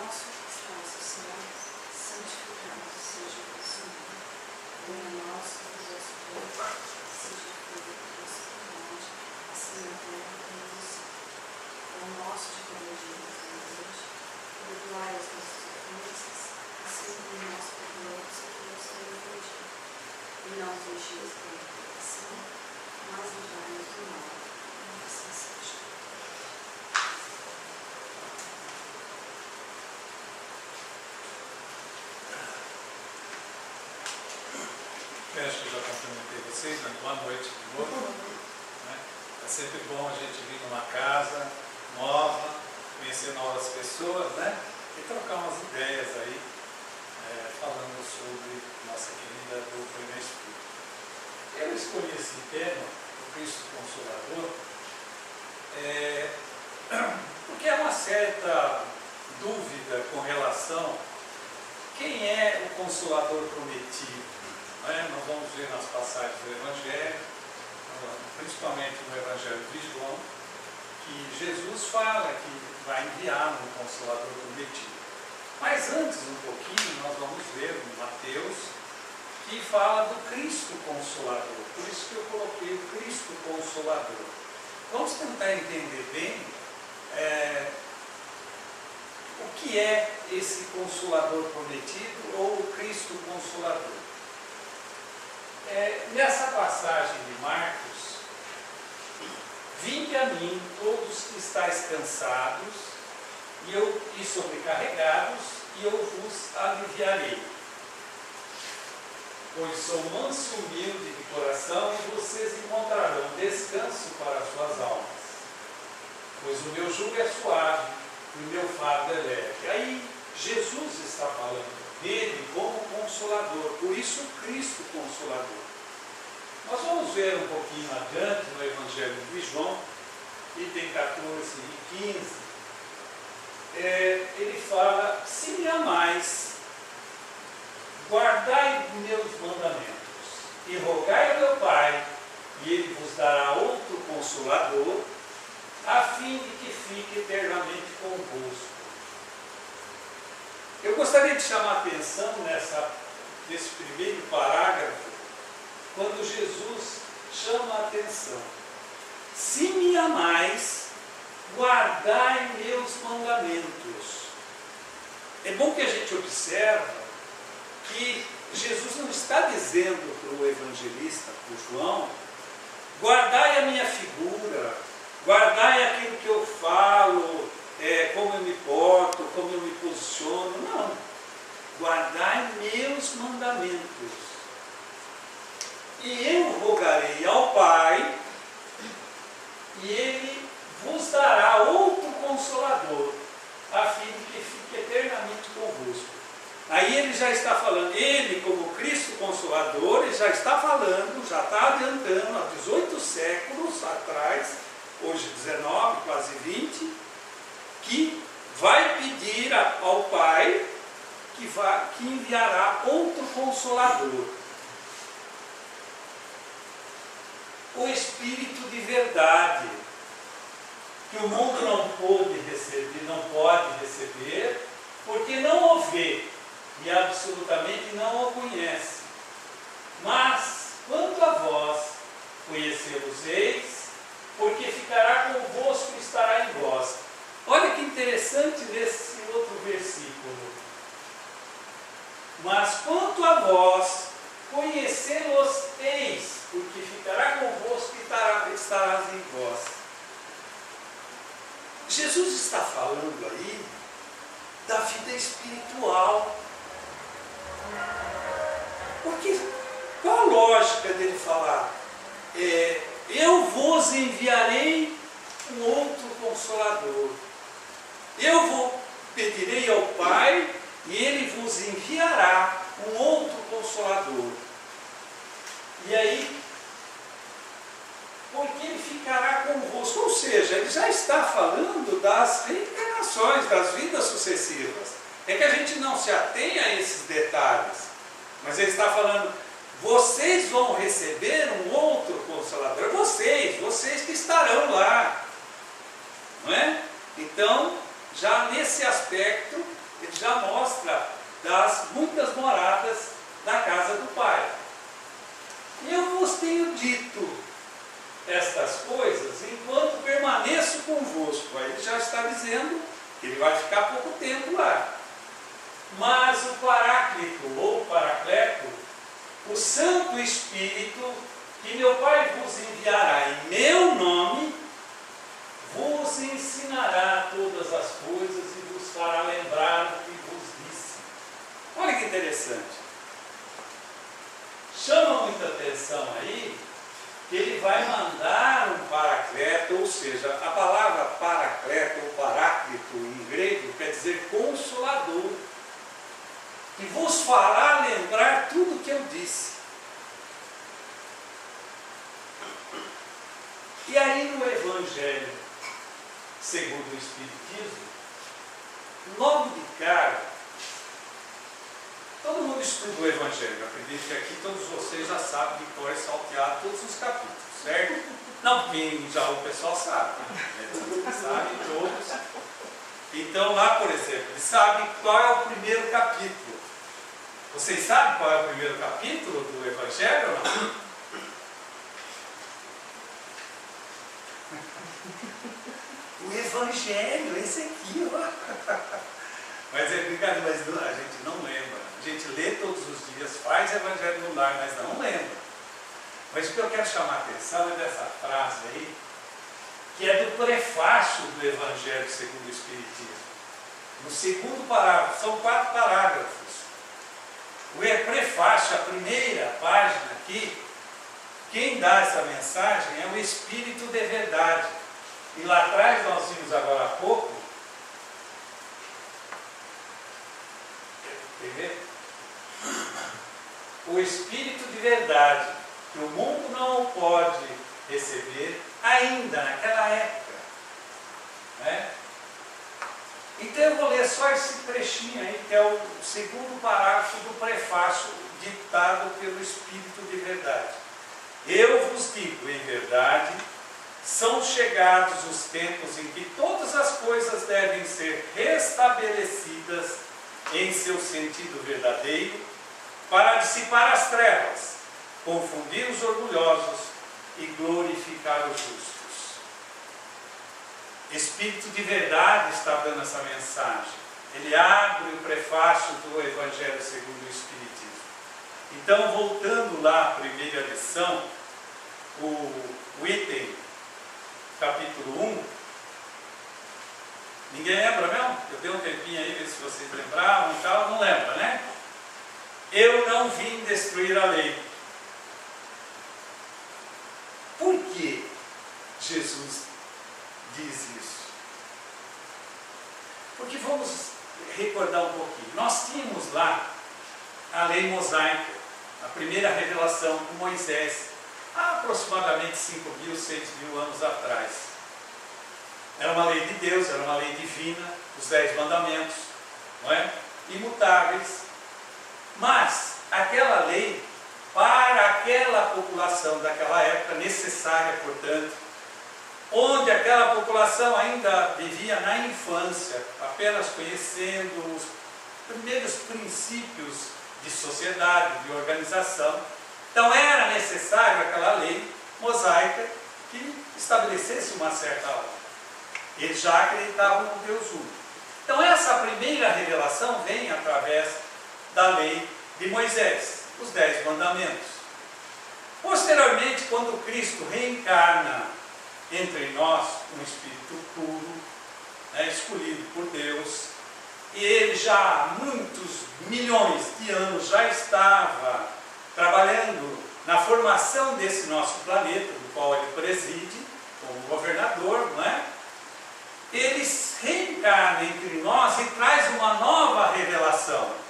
nosso que estás nos céus, santificado seja o vosso nome. Venha a nós o vosso reino, seja feita a vossa vontade, assim na terra como no céu. O nosso de cada dia nos dai hoje, perdoai as nossas ofensas, assim como nós perdoamos a quem nos tem ofendido. E não nos deixeis cair em tentação, mas livrai-nos do mal. Assim seja. Eu acho que eu já cumprimentei vocês, né? Boa noite de novo. Né? É sempre bom a gente vir numa casa nova, conhecer novas pessoas, né? E trocar umas ideias aí, falando sobre nossa querida doutrina espírita. Eu escolhi esse tema, o Cristo Consolador, porque há uma certa dúvida com relação a quem é o Consolador prometido. Nós vamos ver nas passagens do Evangelho, principalmente no Evangelho de João, que Jesus fala que vai enviar um Consolador prometido. Mas antes, um pouquinho, nós vamos ver em Mateus, que fala do Cristo Consolador. Por isso que eu coloquei o Cristo Consolador. Vamos tentar entender bem o que é esse Consolador prometido ou o Cristo Consolador. Nessa passagem de Marcos, vinde a mim todos que estáis cansados e sobrecarregados, e eu vos aliviarei. Pois sou manso e humilde de coração, e vocês encontrarão descanso para as suas almas. Pois o meu jugo é suave e o meu fardo é leve. Aí Jesus está falando dele como Consolador, por isso Cristo Consolador. Nós vamos ver um pouquinho adiante no Evangelho de João, item 14 e 15, ele fala: se me amais, guardai meus mandamentos, e rogai ao meu Pai, e ele vos dará outro Consolador, a fim de que fique eternamente convosco. Eu gostaria de chamar a atenção nesse primeiro parágrafo, quando Jesus chama a atenção. Se me amais, guardai meus mandamentos. É bom que a gente observe que Jesus não está dizendo para o evangelista, para o João, guardai a minha figura, guardai aquilo que eu falo, como eu me porto, como eu me posiciono. Não. Guardai meus mandamentos. E eu rogarei ao Pai, e Ele vos dará outro Consolador, a fim de que fique eternamente convosco. Aí ele já está falando, ele como Cristo Consolador, ele já está falando, já está adiantando há 18 séculos atrás, hoje 19, quase 20, que vai pedir ao Pai que enviará outro Consolador. O Espírito de verdade, que o mundo não pode receber, porque não o vê e absolutamente não o conhece. Mas, quanto a vós, conhecê-los-eis, porque ficará convosco e estará em vós. Olha que interessante nesse outro versículo. Mas quanto a vós, conhecê-los-eis, porque ficará convosco e estarás em vós. Jesus está falando aí da vida espiritual. Porque qual a lógica dele falar? Eu vos enviarei um outro Consolador. Eu pedirei ao Pai e Ele vos enviará um outro Consolador. E aí, porque Ele ficará convosco. Ou seja, Ele já está falando das reencarnações, das vidas sucessivas. É que a gente não se atém a esses detalhes. Mas Ele está falando, vocês vão receber um outro Consolador. Vocês que estarão lá. Não é? Então, já nesse aspecto, Ele já mostra das muitas moradas da casa do Pai. Eu vos tenho dito estas coisas enquanto permaneço convosco. Aí ele já está dizendo que ele vai ficar pouco tempo lá. Mas o Paráclito, ou Paracleto, o Santo Espírito, que meu Pai vos enviará em meu nome, vos ensinará todas as coisas e vos fará lembrar o que vos disse. Olha que interessante. Chama muita atenção aí que ele vai mandar um Paracleto, ou seja, a palavra Paracleto ou Paráclito em grego quer dizer consolador, que vos fará lembrar tudo o que eu disse. E aí no Evangelho segundo o Espiritismo, logo de cara, todo mundo estuda o Evangelho. Eu acredito que aqui todos vocês já sabem de cor e salteado todos os capítulos, certo? Não, quem já o pessoal sabe, sabe todos. Então lá, por exemplo, eles sabem qual é o primeiro capítulo. Vocês sabem qual é o primeiro capítulo do Evangelho ou não? O Evangelho, esse aqui, ó. Mas é brincadeira, mas a gente não lembra. A gente lê todos os dias, faz Evangelho no lar, mas não lembra. Mas o que eu quero chamar a atenção é dessa frase aí, que é do prefácio do Evangelho segundo o Espiritismo. No segundo parágrafo, são 4 parágrafos. O prefácio, a primeira página aqui, quem dá essa mensagem é o Espírito de Verdade. E lá atrás nós vimos agora há pouco, o Espírito de Verdade, que o mundo não pode receber ainda naquela época, né? Então eu vou ler só esse trechinho aí, que é o segundo parágrafo do prefácio ditado pelo Espírito de Verdade. Eu vos digo, em verdade, são chegados os tempos em que todas as coisas devem ser restabelecidas em seu sentido verdadeiro, para dissipar as trevas, confundir os orgulhosos e glorificar os justos. Espírito de Verdade está dando essa mensagem. Ele abre o prefácio do Evangelho segundo o Espiritismo. Então, voltando lá à primeira lição, o item, capítulo 1, ninguém lembra mesmo? Eu dei um tempinho aí, ver se vocês lembravam e tal, não lembra, né? Eu não vim destruir a lei. Por que Jesus diz isso? Porque vamos recordar um pouquinho. Nós tínhamos lá a lei mosaica, a primeira revelação com Moisés, há aproximadamente 5.000, 6.000 anos atrás. Era uma lei de Deus, era uma lei divina, os 10 mandamentos, não é? Imutáveis. Mas aquela lei, para aquela população daquela época, necessária, portanto, onde aquela população ainda vivia na infância, apenas conhecendo os primeiros princípios de sociedade, de organização. Então era necessário aquela lei mosaica que estabelecesse uma certa ordem. Eles já acreditavam no Deus único. Então essa primeira revelação vem através da lei de Moisés, os 10 mandamentos. Posteriormente, quando Cristo reencarna entre nós, um espírito puro, né, escolhido por Deus, e ele já há muitos milhões de anos já estava trabalhando na formação desse nosso planeta, do qual ele preside, como governador, não é? Ele reencarna entre nós e traz uma nova revelação.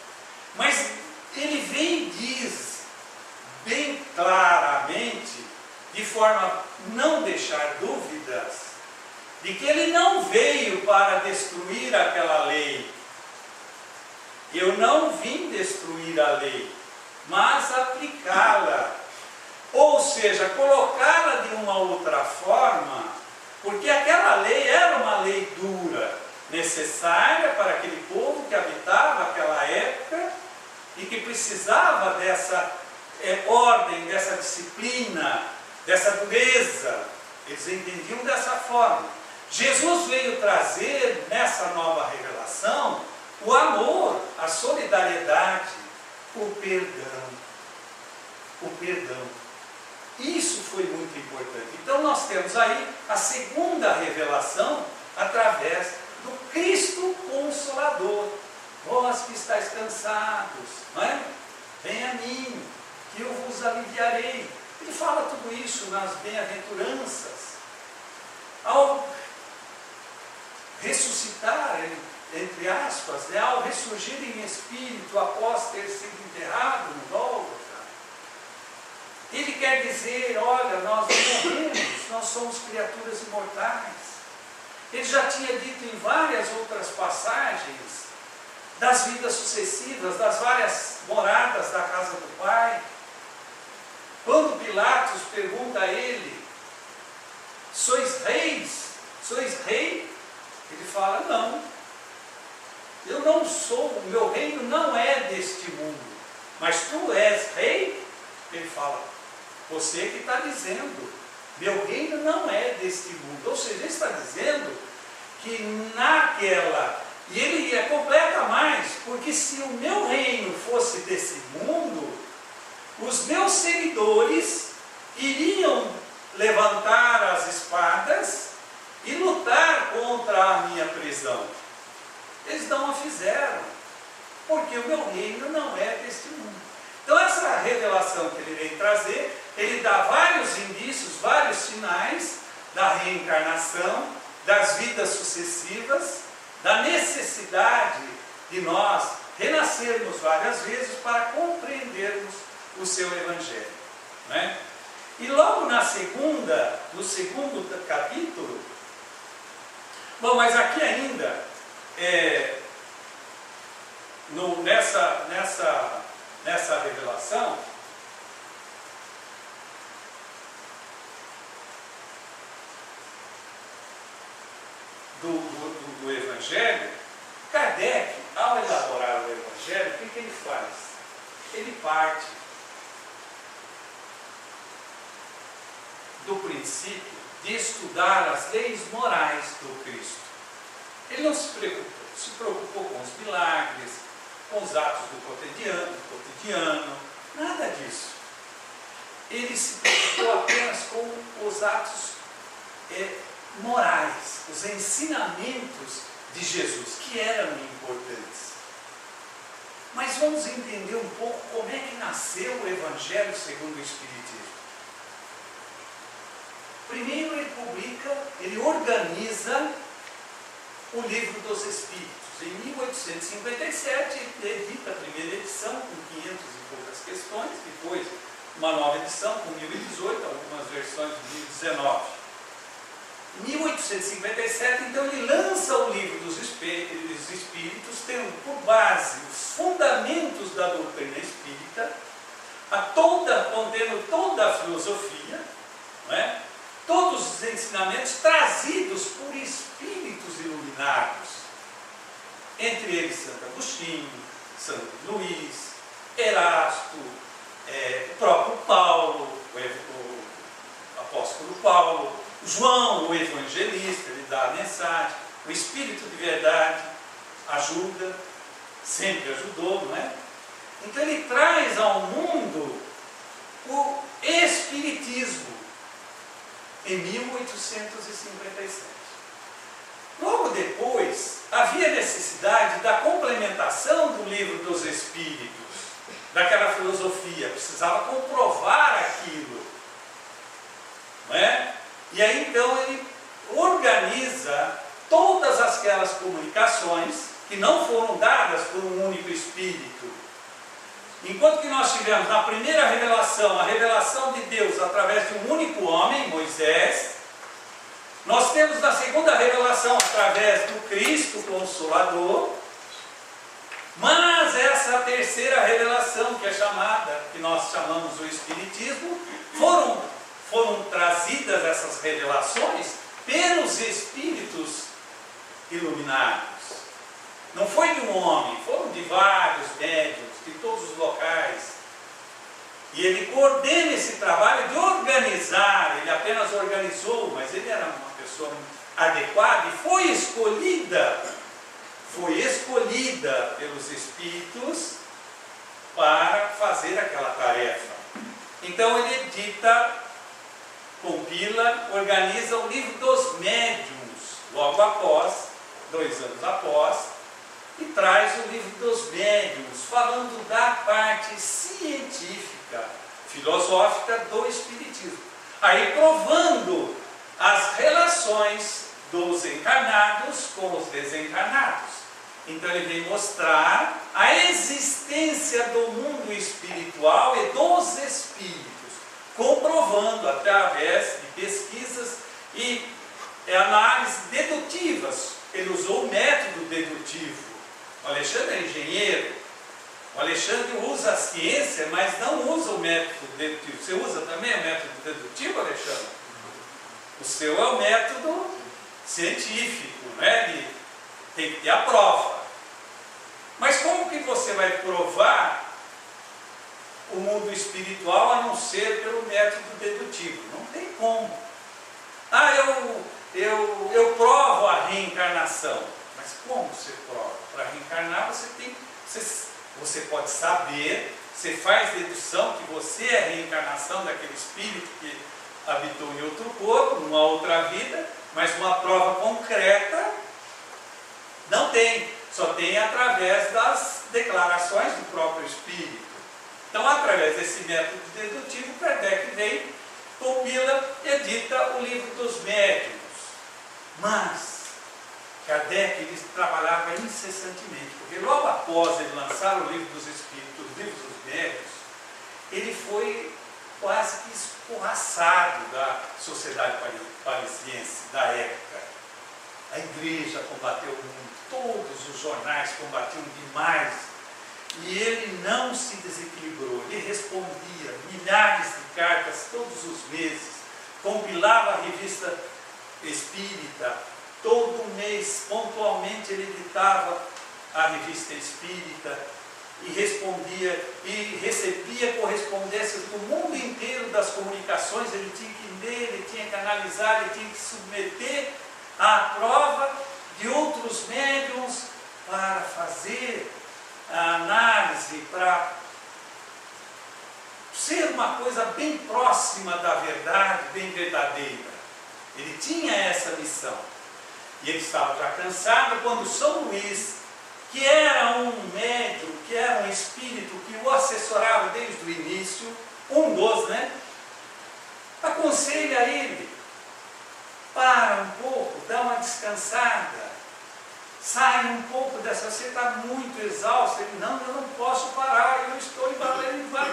Mas ele vem e diz bem claramente, de forma a não deixar dúvidas, de que ele não veio para destruir aquela lei. Eu não vim destruir a lei, mas aplicá-la. Ou seja, colocá-la de uma outra forma, porque aquela lei era uma lei dura, necessária para aquele povo que habitava que precisava dessa ordem, dessa disciplina, dessa dureza. Eles entendiam dessa forma. Jesus veio trazer nessa nova revelação o amor, a solidariedade, o perdão. O perdão. Isso foi muito importante. Então nós temos aí a segunda revelação através do Cristo Consolador. Vós que estáis cansados, não é? Venha a mim, que eu vos aliviarei. Ele fala tudo isso nas bem-aventuranças. Ao ressuscitar, entre aspas, ao ressurgir em espírito após ter sido enterrado no Gólgota, ele quer dizer, olha, nós não morremos, nós somos criaturas imortais. Ele já tinha dito em várias outras passagens das vidas sucessivas, das várias moradas da casa do Pai. Quando Pilatos pergunta a ele, sois reis? Sois rei? Ele fala, não, eu não sou, o meu reino não é deste mundo, mas tu és rei? Ele fala, você que está dizendo, meu reino não é deste mundo. Ou seja, ele está dizendo que naquela, e ele completa mais, porque se o meu reino fosse desse mundo, os meus seguidores iriam levantar as espadas e lutar contra a minha prisão. Eles não a fizeram, porque o meu reino não é deste mundo. Então essa revelação que ele vem trazer, ele dá vários indícios, vários sinais da reencarnação, das vidas sucessivas, da necessidade de nós renascermos várias vezes para compreendermos o seu Evangelho, né? E logo no segundo capítulo, bom, mas aqui ainda, nessa revelação, do Evangelho, Kardec, ao elaborar o Evangelho, o que ele faz? Ele parte do princípio de estudar as leis morais do Cristo. Ele não se preocupou com os milagres, com os atos do cotidiano, nada disso. Ele se preocupou apenas com os atos morais, os ensinamentos de Jesus, que eram importantes. Mas vamos entender um pouco como é que nasceu o Evangelho segundo o Espiritismo. Primeiro ele organiza o Livro dos Espíritos. Em 1857, ele edita a primeira edição, com 500 e poucas questões, depois uma nova edição, com 1018, algumas versões de 1019. Em 1857, então, ele lança o Livro dos Espíritos, tendo por base os fundamentos da doutrina espírita, contendo toda a filosofia, não é? Todos os ensinamentos trazidos por espíritos iluminados, entre eles Santo Agostinho, Santo Luís, Erasto, o próprio Paulo, o apóstolo Paulo, João, o evangelista, ele dá a mensagem, o Espírito de Verdade ajuda, sempre ajudou, não é? Então ele traz ao mundo o Espiritismo em 1857. Logo depois, havia necessidade da complementação do Livro dos Espíritos, daquela filosofia, precisava comprovar aquilo, não é? E aí então ele organiza todas aquelas comunicações que não foram dadas por um único Espírito. Enquanto que nós tivemos na primeira revelação, a revelação de Deus através de um único homem, Moisés, nós temos na segunda revelação através do Cristo Consolador, mas essa terceira revelação, que é chamada, que nós chamamos o Espiritismo, foram trazidas essas revelações pelos Espíritos iluminados. Não foi de um homem, foram de vários médiuns, em todos os locais. E ele coordena esse trabalho de organizar. Ele apenas organizou, mas ele era uma pessoa adequada e foi escolhida pelos Espíritos para fazer aquela tarefa. Então ele edita, compila, organiza o livro dos médiuns, logo após, 2 anos após, e traz o livro dos médiuns, falando da parte científica, filosófica do Espiritismo. Aí provando as relações dos encarnados com os desencarnados. Então ele vem mostrar a existência do mundo espiritual e dos espíritos, comprovando através de pesquisas e análises dedutivas. Ele usou o método dedutivo. O Alexandre é engenheiro. O Alexandre usa a ciência, mas não usa o método dedutivo. Você usa também o método dedutivo, Alexandre? O seu é o método científico, né? Tem que ter a prova. Mas como que você vai provar o mundo espiritual a não ser pelo método dedutivo? Não tem como. Ah, eu provo a reencarnação. Mas como você prova? Para reencarnar você pode saber, você faz dedução que você é a reencarnação daquele espírito que habitou em outro corpo, numa outra vida, mas uma prova concreta não tem, só tem através das declarações do próprio espírito. Então, através desse método dedutivo, Kardec vem, compila, edita o livro dos médiuns. Mas Kardec ele trabalhava incessantemente, porque logo após ele lançar o livro dos espíritos, o livro dos médiuns, ele foi quase que escorraçado da sociedade parisiense da época. A igreja combateu muito, todos os jornais combatiam demais, e ele não se desequilibrou. Ele respondia milhares de cartas todos os meses, compilava a revista espírita, todo mês, pontualmente, ele editava a revista espírita e respondia e recebia correspondências do mundo inteiro das comunicações. Ele tinha que ler, ele tinha que analisar, ele tinha que submeter à prova de outros médiuns para fazer a análise, para ser uma coisa bem próxima da verdade, bem verdadeira. Ele tinha essa missão. E ele estava já cansado quando São Luís, que era um médium, que era um espírito que o assessorava desde o início, um dos, né? Aconselha ele, para um pouco, dá uma descansada, sai um pouco dessa, você está muito exausto. Ele, não, eu não posso parar, eu estou embalando, ele vai.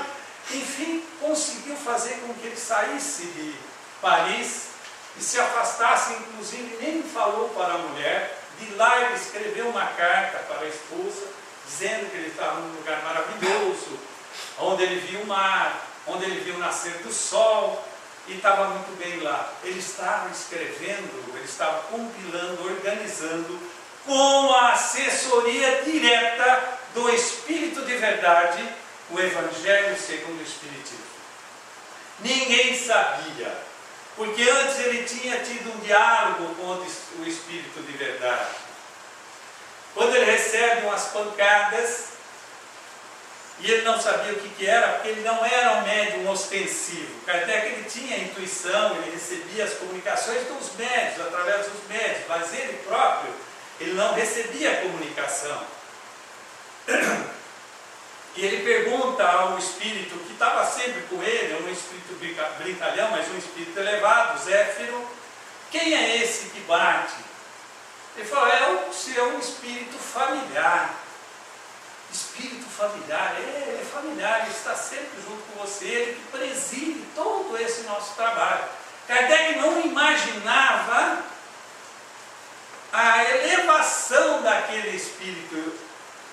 Enfim, conseguiu fazer com que ele saísse de Paris e se afastasse, inclusive nem falou para a mulher. De lá ele escreveu uma carta para a esposa, dizendo que ele estava num lugar maravilhoso, onde ele viu o mar, onde ele viu o nascer do sol, e estava muito bem lá. Ele estava escrevendo, ele estava compilando, organizando, com a assessoria direta do Espírito de Verdade, o Evangelho segundo o Espiritismo. Ninguém sabia. Porque antes ele tinha tido um diálogo com o Espírito de Verdade. Quando ele recebe umas pancadas, e ele não sabia o que era, porque ele não era um médium ostensivo. Kardec ele tinha intuição, ele recebia as comunicações dos médios, através dos médios, mas ele próprio, ele não recebia a comunicação. E ele pergunta ao espírito que estava sempre com ele, um espírito brincalhão, mas um espírito elevado, Zéfiro, quem é esse que bate? Ele falou, é o seu espírito familiar. Espírito familiar, ele é familiar, ele está sempre junto com você, ele que preside todo esse nosso trabalho. Kardec não imaginava a elevação daquele espírito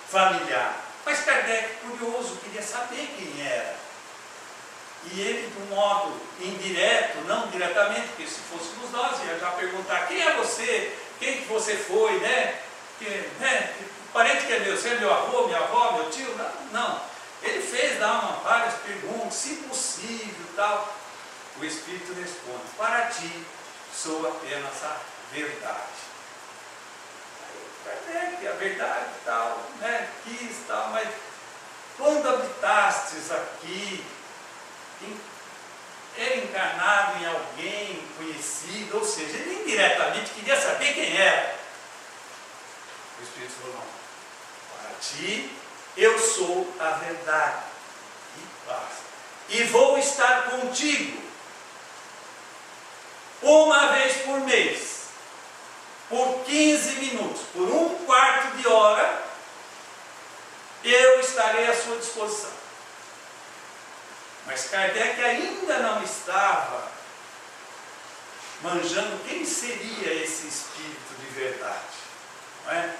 familiar. Mas Kardec, curioso, queria saber quem era. E ele, de um modo indireto, não diretamente, porque se fôssemos nós, ia já perguntar, quem é você? Quem que você foi, né? porque, né, o parente que é meu, você é meu avô, minha avó, meu tio? Não. Ele fez dar várias perguntas, se possível, tal. O Espírito responde: para ti sou apenas a verdade. Aí, a verdade tal, né, quis tal, mas quando habitastes aqui, era encarnado em alguém conhecido, ou seja, ele indiretamente queria saber quem era. O Espírito falou: não, para ti eu sou a verdade, e basta. E vou estar contigo uma vez por mês, por 15 minutos, por um quarto de hora, eu estarei à sua disposição. Mas Kardec ainda não estava manjando quem seria esse Espírito de verdade, não é?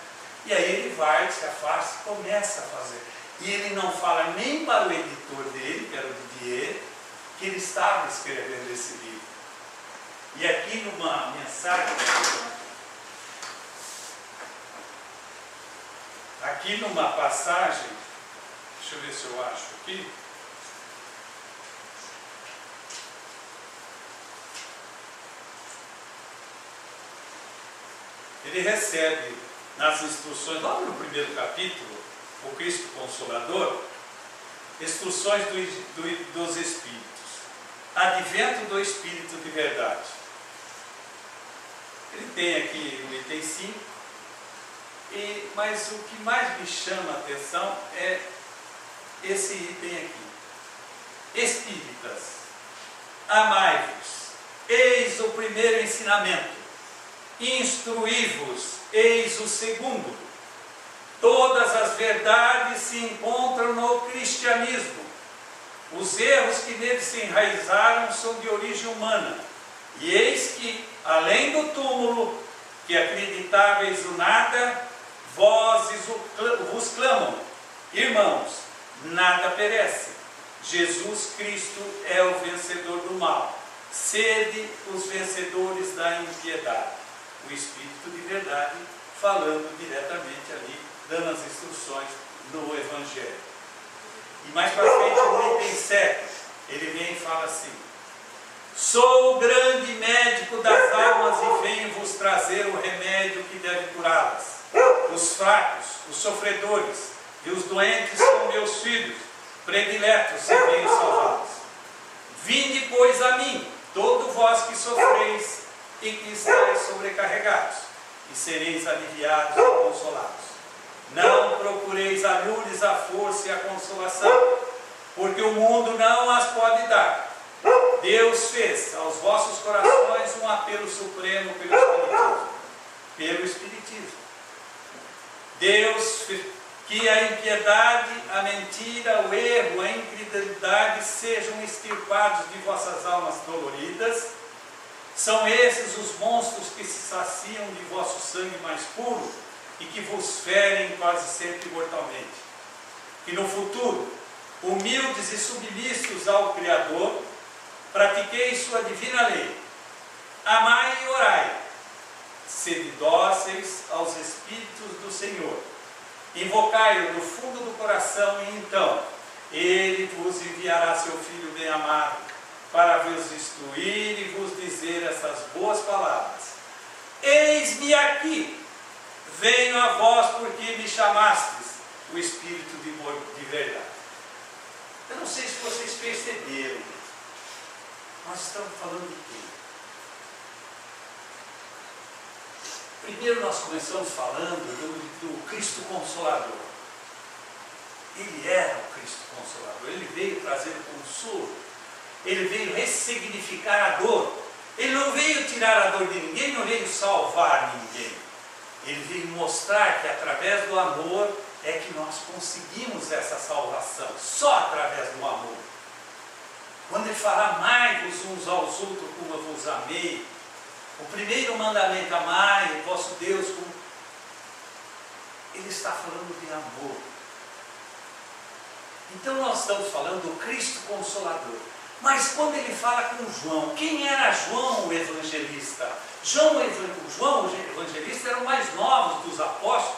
E aí ele vai, se afasta e começa a fazer. E ele não fala nem para o editor dele, que era o Didier, que ele estava escrevendo esse livro. E aqui numa mensagem, aqui numa passagem, deixa eu ver se eu acho aqui. Ele recebe nas instruções, logo no primeiro capítulo, o Cristo Consolador, instruções dos Espíritos. Advento do Espírito de verdade. Ele tem aqui o item 5, mas o que mais me chama a atenção é esse item aqui. Espíritas, amai-vos, eis o primeiro ensinamento. Instruí-vos, eis o segundo. Todas as verdades se encontram no cristianismo. Os erros que nele se enraizaram são de origem humana. E eis que, além do túmulo, que acreditáveis o nada, vozes vos clamam: irmãos, nada perece. Jesus Cristo é o vencedor do mal. Sede os vencedores da impiedade. O Espírito de verdade falando diretamente ali, dando as instruções no Evangelho. E mais para frente, no item 7, ele vem e fala assim: sou o grande médico das almas e venho vos trazer o remédio que deve curá-las. Os fracos, os sofredores e os doentes são meus filhos, prediletos, e venho salvá-los. Vinde, pois, a mim, todo vós que sofreis e que estáis sobrecarregados, e sereis aliviados e consolados. Não procureis a-lhes a força e a consolação, porque o mundo não as pode dar. Deus fez aos vossos corações um apelo supremo pelo Espiritismo. Deus que a impiedade, a mentira, o erro, a incredulidade sejam extirpados de vossas almas doloridas. São esses os monstros que se saciam de vosso sangue mais puro e que vos ferem quase sempre mortalmente. Que no futuro, humildes e submissos ao Criador, pratiqueis sua divina lei. Amai e orai. Sede dóceis aos Espíritos do Senhor. Invocai-o no fundo do coração e então Ele vos enviará seu Filho bem-amado para vos instruir e vos dizer essas boas palavras. Eis-me aqui, venho a vós porque me chamastes, o Espírito de verdade. Eu não sei se vocês perceberam, nós estamos falando de quê? Primeiro nós começamos falando do Cristo Consolador. Ele era o Cristo Consolador, ele veio trazer o consolo. Ele veio ressignificar a dor. Ele não veio tirar a dor de ninguém, não veio salvar ninguém. Ele veio mostrar que através do amor é que nós conseguimos essa salvação. Só através do amor. Quando ele fala: amai-vos uns aos outros como eu vos amei. O primeiro mandamento: amai o vosso Deus como... Ele está falando de amor. Então nós estamos falando do Cristo Consolador. Mas quando ele fala com João, quem era João o evangelista? João o evangelista era o mais novo dos apóstolos.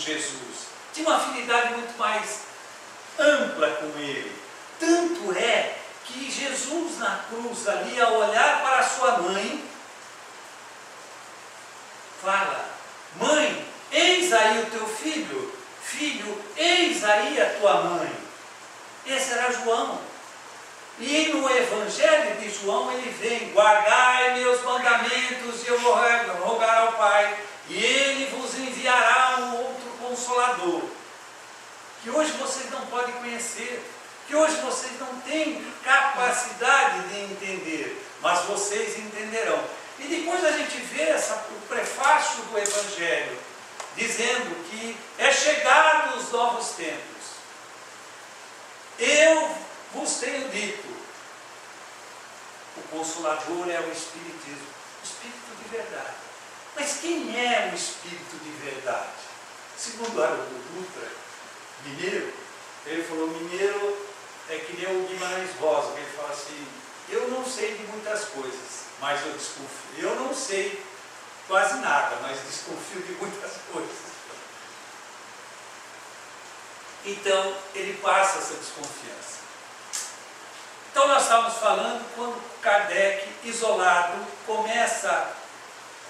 Jesus, tinha uma afinidade muito mais ampla com ele. Tanto é que Jesus na cruz ali, ao olhar para a sua mãe, fala: mãe, eis aí o teu filho, filho, eis aí a tua mãe. Esse era João. E no Evangelho de João ele vem: guardai meus mandamentos, e eu vou rogar ao Pai, e ele vos enviará um outro Consolador, que hoje vocês não podem conhecer, que hoje vocês não têm capacidade de entender, mas vocês entenderão. E depois a gente vê o prefácio do Evangelho, dizendo que é chegado os novos tempos. Eu vos tenho dito, o Consolador é o Espiritismo, o Espírito de verdade. Mas quem é o Espírito de verdade? Segundo Haroldo Dutra, mineiro, ele falou: mineiro é que nem o Guimarães Rosa, que ele fala assim: eu não sei de muitas coisas, mas eu desconfio. Eu não sei quase nada, mas desconfio de muitas coisas. Então, ele passa essa desconfiança. Então, nós estávamos falando quando Kardec, isolado, começa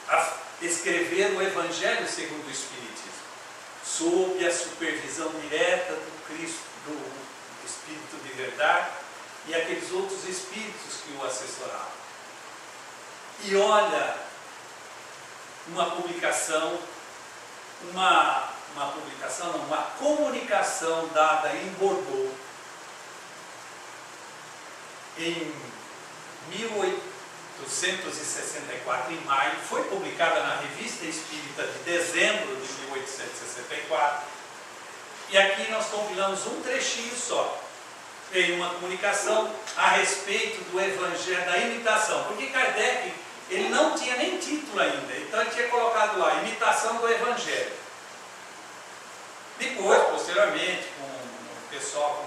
a escrever o Evangelho segundo o Espiritismo, sob a supervisão direta do Cristo, do Espírito de verdade e aqueles outros espíritos que o assessoravam. E olha, uma publicação, uma comunicação dada em Bordeaux, em 1864, em maio, foi publicada na Revista Espírita de dezembro de 1864, e aqui nós compilamos um trechinho só. Tem uma comunicação a respeito do Evangelho, da imitação, porque Kardec, ele não tinha nem título ainda, então ele tinha colocado lá, imitação do Evangelho. Depois, posteriormente, com o pessoal,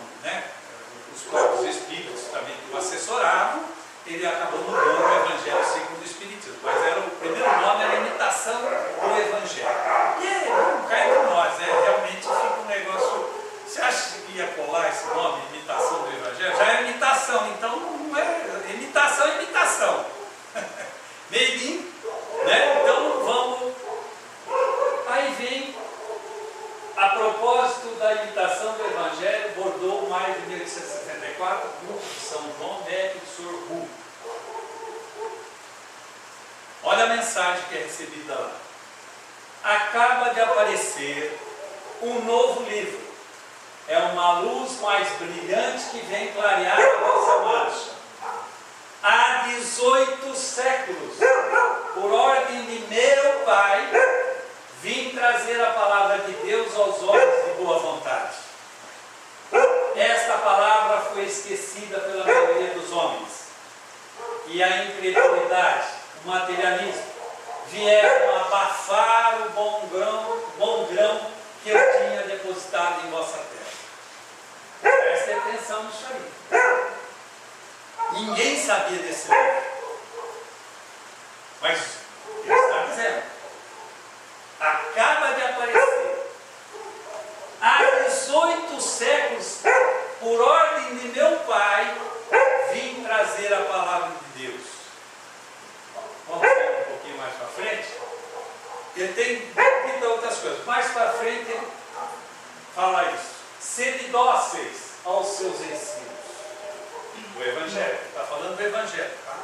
os próprios espíritos também que o assessoravam, ele acabou mudando o Evangelho segundo o Espiritismo. Mas o primeiro nome era imitação do Evangelho. E não cai entre nós, realmente fica um negócio. Você acha que ia colar esse nome, imitação do Evangelho? Já é imitação, então não é imitação, é imitação. Made in, Então vamos. Aí vem, a propósito da imitação do Evangelho, Bordeaux, maio de 1864, grupo de São João, médico de Sr. Hu. Olha a mensagem que é recebida lá. Acaba de aparecer um novo livro. É uma luz mais brilhante que vem clarear a vossa marcha. Há 18 séculos, por ordem de meu Pai, vim trazer a palavra de Deus aos homens de boa vontade. Esta palavra foi esquecida pela maioria dos homens, e a incredulidade, o materialismo, vieram abafar o bom grão que eu tinha depositado em vossa terra. Preste atenção nisso aí. Ninguém sabia desse livro, mas ele está dizendo: acaba de aparecer. Há 18 séculos, por ordem de meu Pai, vim trazer a palavra de Deus. Vamos ver um pouquinho mais para frente. Ele tem muitas outras coisas. Mais para frente ele fala isso. Sede dóceis aos seus ensinos. O Evangelho, está falando do Evangelho, tá?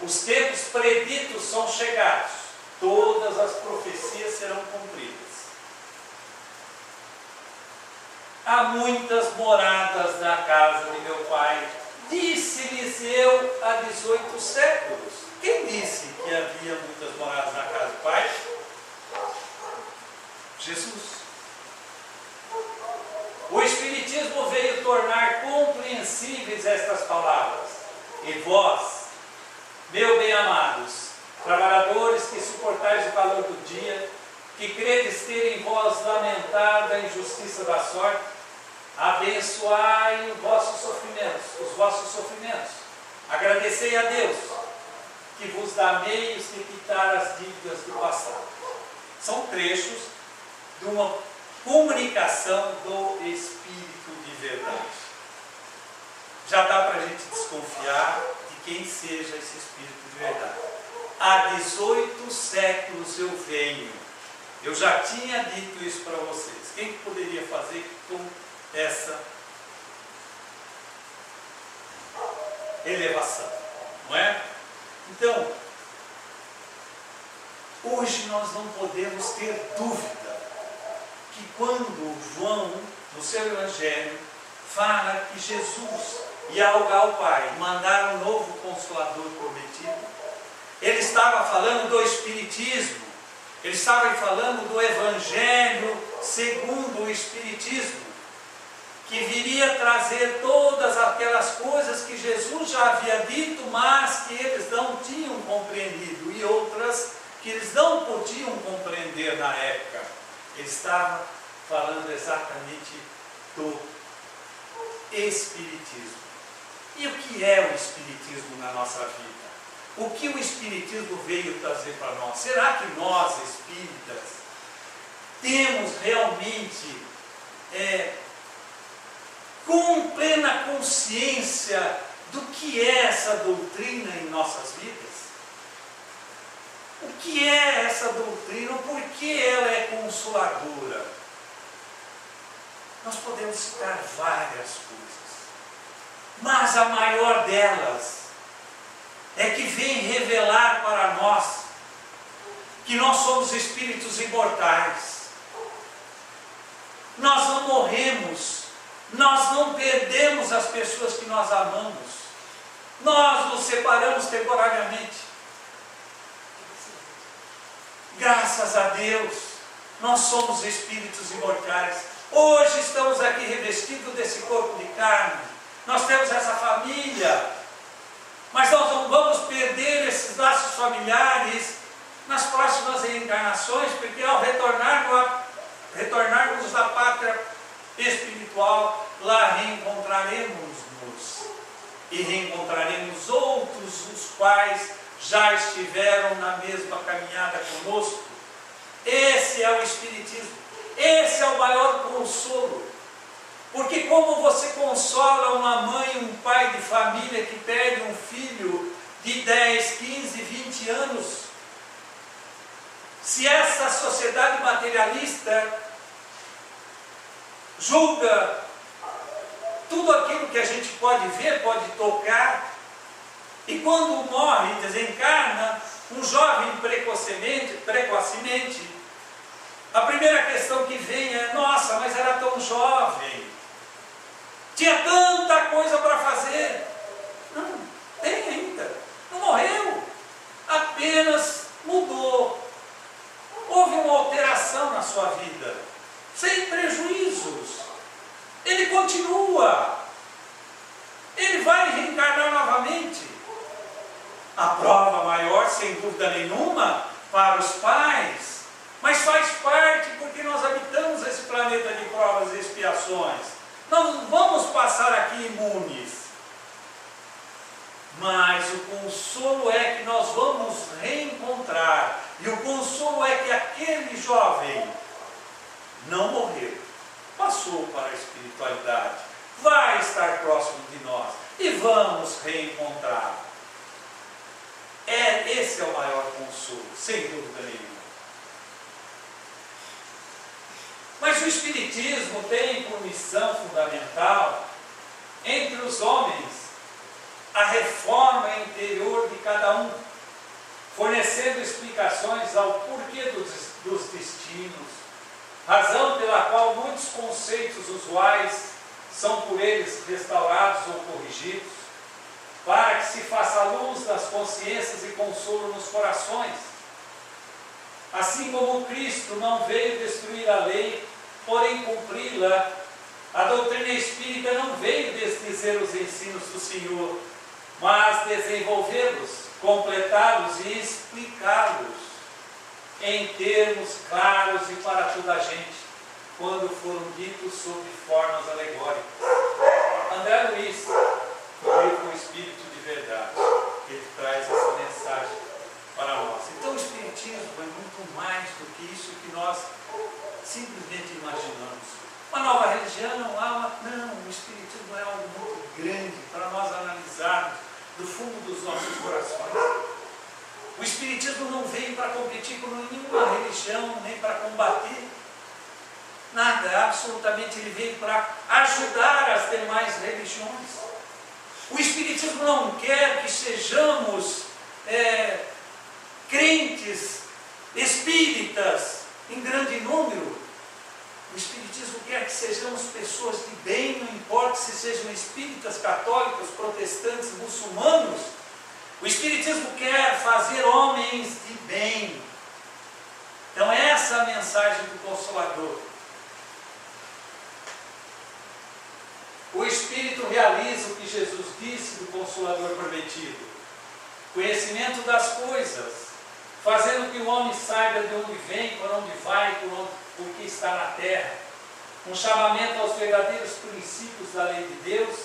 Os tempos preditos são chegados, todas as profecias serão cumpridas. Há muitas moradas na casa de meu Pai, disse-lhes eu há 18 séculos. Quem disse que havia muitas moradas na casa do Pai? Jesus. O Espiritismo veio tornar compreensíveis estas palavras. E vós, meu bem-amados, trabalhadores que suportais o calor do dia, que credes ter em vós lamentado a injustiça da sorte, abençoai os vossos sofrimentos. Agradecei a Deus, que vos dá meios de quitar as dívidas do passado. São trechos de uma comunicação do Espírito de verdade. Já dá para a gente desconfiar de quem seja esse Espírito de verdade. Há 18 séculos eu venho. Eu já tinha dito isso para vocês. Quem poderia fazer com essa elevação? Não é? Então, hoje nós não podemos ter dúvida que quando João, no seu Evangelho, fala que Jesus ia ao Pai, mandar um novo Consolador prometido, ele estava falando do Espiritismo, ele estava falando do Evangelho segundo o Espiritismo, que viria trazer todas aquelas coisas que Jesus já havia dito, mas que eles não tinham compreendido, e outras que eles não podiam compreender na época. Ele estava falando exatamente do Espiritismo. E o que é o Espiritismo na nossa vida? O que o Espiritismo veio trazer para nós? Será que nós, espíritas, temos realmente com plena consciência do que é essa doutrina em nossas vidas? O que é essa doutrina? Por que ela é consoladora? Nós podemos citar várias coisas, mas a maior delas é que vem revelar para nós que nós somos espíritos imortais. Nós não morremos, nós não perdemos as pessoas que nós amamos, nós nos separamos temporariamente. Graças a Deus, nós somos espíritos imortais. Hoje estamos aqui revestidos desse corpo de carne, nós temos essa família, mas nós não vamos perder esses laços familiares nas próximas reencarnações, porque ao retornarmos à pátria espiritual, lá reencontraremos-nos e reencontraremos outros, os quais já estiveram na mesma caminhada conosco. Esse é o Espiritismo, esse é o maior consolo. Porque como você consola uma mãe, um pai de família que perde um filho de 10, 15, 20 anos, se essa sociedade materialista julga tudo aquilo que a gente pode ver, pode tocar, e quando morre, desencarna, um jovem precocemente, a primeira questão que vem é: nossa, mas era tão jovem, tinha tanta coisa para fazer. Não, tem ainda, não morreu, apenas mudou, houve uma alteração na sua vida, sem prejuízos, ele continua, ele vai reencarnar novamente. A prova maior, sem dúvida nenhuma, para os pais, mas faz parte porque nós habitamos esse planeta de provas e expiações. Nós não vamos passar aqui imunes, mas o consolo é que nós vamos reencontrar, e o consolo é que aquele jovem não morreu, passou para a espiritualidade, vai estar próximo de nós e vamos reencontrá-lo. Esse é o maior consolo, sem dúvida nenhuma. Mas o Espiritismo tem por missão fundamental, entre os homens, a reforma interior de cada um, fornecendo explicações ao porquê dos destinos, razão pela qual muitos conceitos usuais são por eles restaurados ou corrigidos, para que se faça luz das consciências e consolo nos corações. Assim como Cristo não veio destruir a lei, porém cumpri-la, a doutrina espírita não veio desdizer os ensinos do Senhor, mas desenvolvê-los, completá-los e explicá-los em termos claros e para toda a gente, quando foram ditos sob formas alegóricas. André Luiz, no livro O Espírito de Verdade, ele traz essa mensagem para nós. Então o Espírito espiritismo é muito mais do que isso que nós simplesmente imaginamos. Uma nova religião, não, o espiritismo é algo muito grande para nós analisarmos do fundo dos nossos corações. O espiritismo não veio para competir com nenhuma religião, nem para combater nada, absolutamente. Ele veio para ajudar as demais religiões. O espiritismo não quer que sejamos crentes espíritas em grande número. O espiritismo quer que sejamos pessoas de bem, não importa se sejam espíritas, católicos, protestantes, muçulmanos. O espiritismo quer fazer homens de bem. Então essa é a mensagem do Consolador. O Espírito realiza o que Jesus disse do Consolador prometido. Conhecimento das coisas, fazendo que o homem saiba de onde vem, por onde vai, por que está na terra. Um chamamento aos verdadeiros princípios da lei de Deus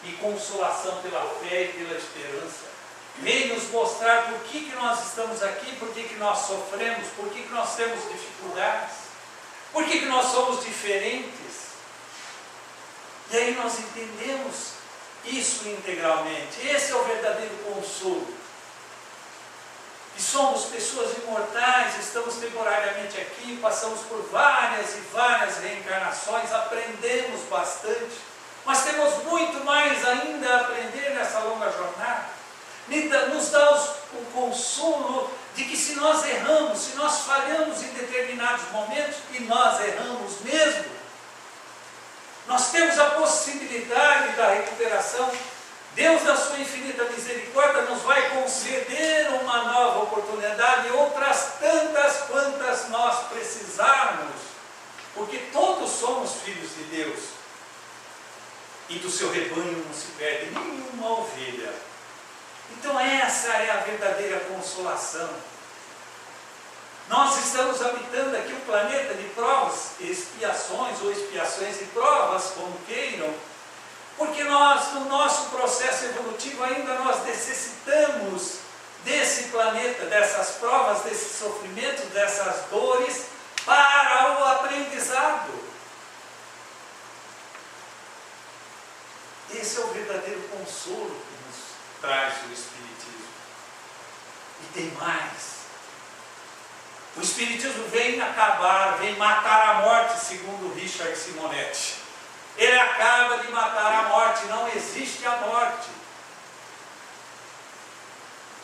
e consolação pela fé e pela esperança. Veio nos mostrar por que nós estamos aqui, por que nós sofremos, por que nós temos dificuldades, por que nós somos diferentes. E aí nós entendemos isso integralmente. Esse é o verdadeiro consolo. Que somos pessoas imortais, estamos temporariamente aqui, passamos por várias e várias reencarnações, aprendemos bastante, mas temos muito mais ainda a aprender nessa longa jornada. Nos dá o consolo de que se nós erramos, se nós falhamos em determinados momentos, e nós erramos mesmo, nós temos a possibilidade da recuperação. Deus, na sua infinita misericórdia, nos vai conceder uma nova oportunidade e outras tantas quantas nós precisarmos, porque todos somos filhos de Deus, e do seu rebanho não se perde nenhuma ovelha. Então essa é a verdadeira consolação. Nós estamos habitando aqui um planeta de provas e expiações, ou expiações e provas, como queiram, porque nós, no nosso processo evolutivo, ainda nós necessitamos desse planeta, dessas provas, desses sofrimentos, dessas dores, para o aprendizado. Esse é o verdadeiro consolo que nos traz o Espiritismo. E tem mais. O Espiritismo vem acabar, vem matar a morte, segundo Richard Simonetti. Ele acaba de matar a morte, não existe a morte.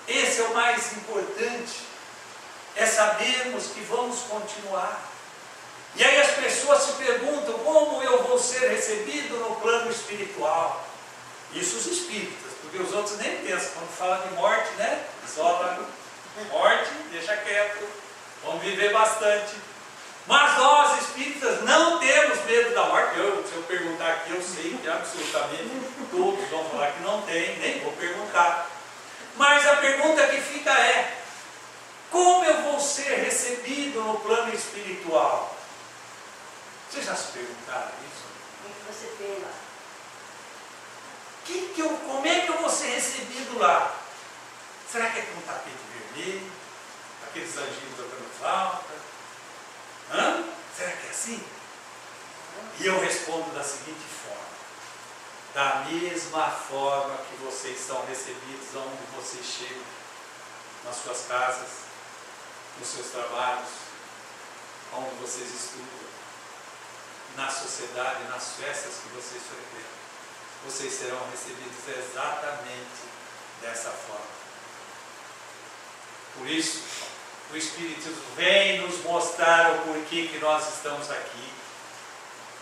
Esse é o mais importante, é sabermos que vamos continuar. E aí as pessoas se perguntam, como eu vou ser recebido no plano espiritual? Isso os espíritas, porque os outros nem pensam, quando fala de morte, né? Só morte, deixa quieto, vamos viver bastante. Mas nós, espíritas, não temos medo da morte. Se eu perguntar aqui, eu sei que absolutamente todos vão falar que não tem, nem vou perguntar. Mas a pergunta que fica é, como eu vou ser recebido no plano espiritual? Vocês já se perguntaram isso? O que você vê lá? Como é que eu vou ser recebido lá? Será que é com um tapete vermelho? Aqueles anjinhos tocando flauta? Será que é assim? E eu respondo da seguinte forma: da mesma forma que vocês são recebidos aonde vocês chegam, nas suas casas, nos seus trabalhos, onde vocês estudam, na sociedade, nas festas que vocês frequentam, vocês serão recebidos exatamente dessa forma. Por isso, o Espiritismo vem nos mostrar o porquê que nós estamos aqui.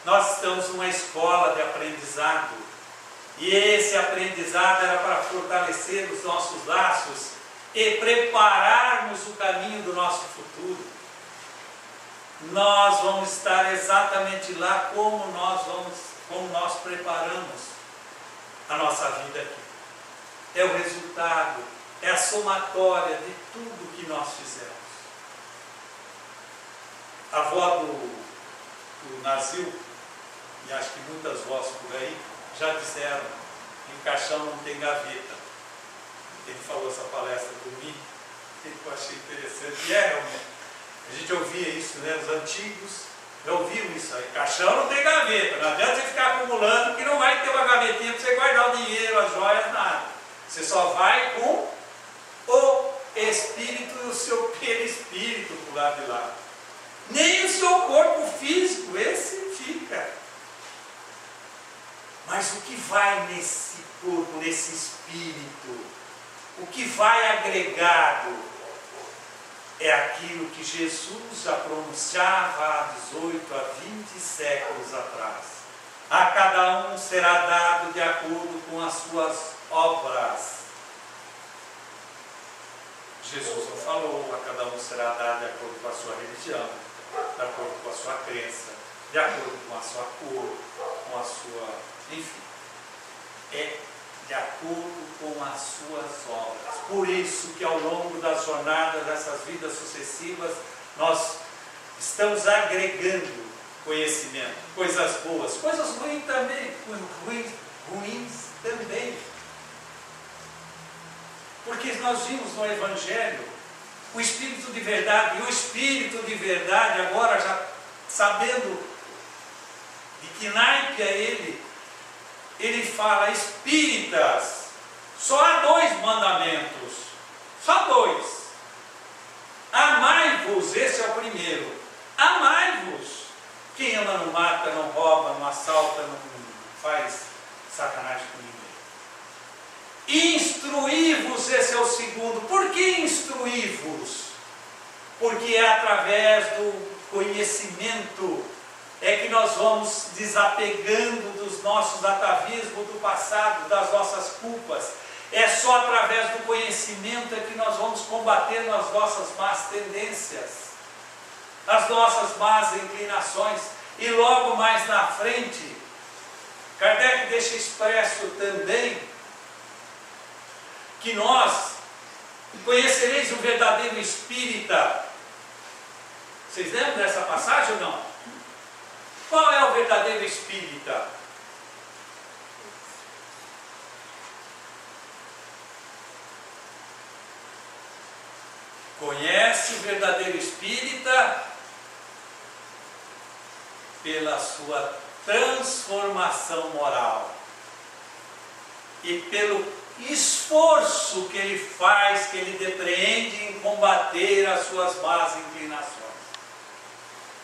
Nós estamos numa escola de aprendizado, e esse aprendizado era para fortalecer os nossos laços e prepararmos o caminho do nosso futuro. Nós vamos estar exatamente lá como nós preparamos a nossa vida aqui. É o resultado, é a somatória de tudo que nós fizemos. A avó do Nazil, e acho que muitas vós por aí, já disseram, em caixão não tem gaveta. Ele falou essa palestra comigo, eu achei interessante. E é, a gente ouvia isso, né? Os antigos já ouviam isso aí. Caixão não tem gaveta, não adianta você ficar acumulando, que não vai ter uma gavetinha para você guardar o dinheiro, as joias, nada. Você só vai com o espírito e o seu perispírito para o lado de lá. Nem o seu corpo físico, esse fica. Mas o que vai nesse corpo, nesse espírito, o que vai agregado, é aquilo que Jesus já pronunciava há 18, há 20 séculos atrás. A cada um será dado de acordo com as suas obras. Jesus não falou, a cada um será dado de acordo com a sua religião, de acordo com a sua crença, de acordo com a sua cor, com a sua... enfim. É de acordo com as suas obras. Por isso que ao longo das jornadas dessas vidas sucessivas, nós estamos agregando conhecimento, coisas boas, coisas ruins também, ruins também. Porque nós vimos no Evangelho o Espírito de verdade, e o Espírito de verdade, agora já sabendo de que naipe é ele fala: espíritas, só há 2 mandamentos, só 2. Amai-vos, esse é o primeiro. Amai-vos. Quem ama não mata, não rouba, não assalta, não faz sacanagem com ninguém. Instruí-vos, esse é o segundo. Por que instruí-vos? Porque é através do conhecimento é que nós vamos desapegando dos nossos atavismos do passado, das nossas culpas. É só através do conhecimento é que nós vamos combatendo as nossas más tendências, as nossas más inclinações. E logo mais na frente, Kardec deixa expresso também que nós conhecereis o verdadeiro espírita. Vocês lembram dessa passagem ou não? Qual é o verdadeiro espírita? Conhece o verdadeiro espírita pela sua transformação moral e pelo esforço que ele faz, que ele depreende em combater as suas más inclinações.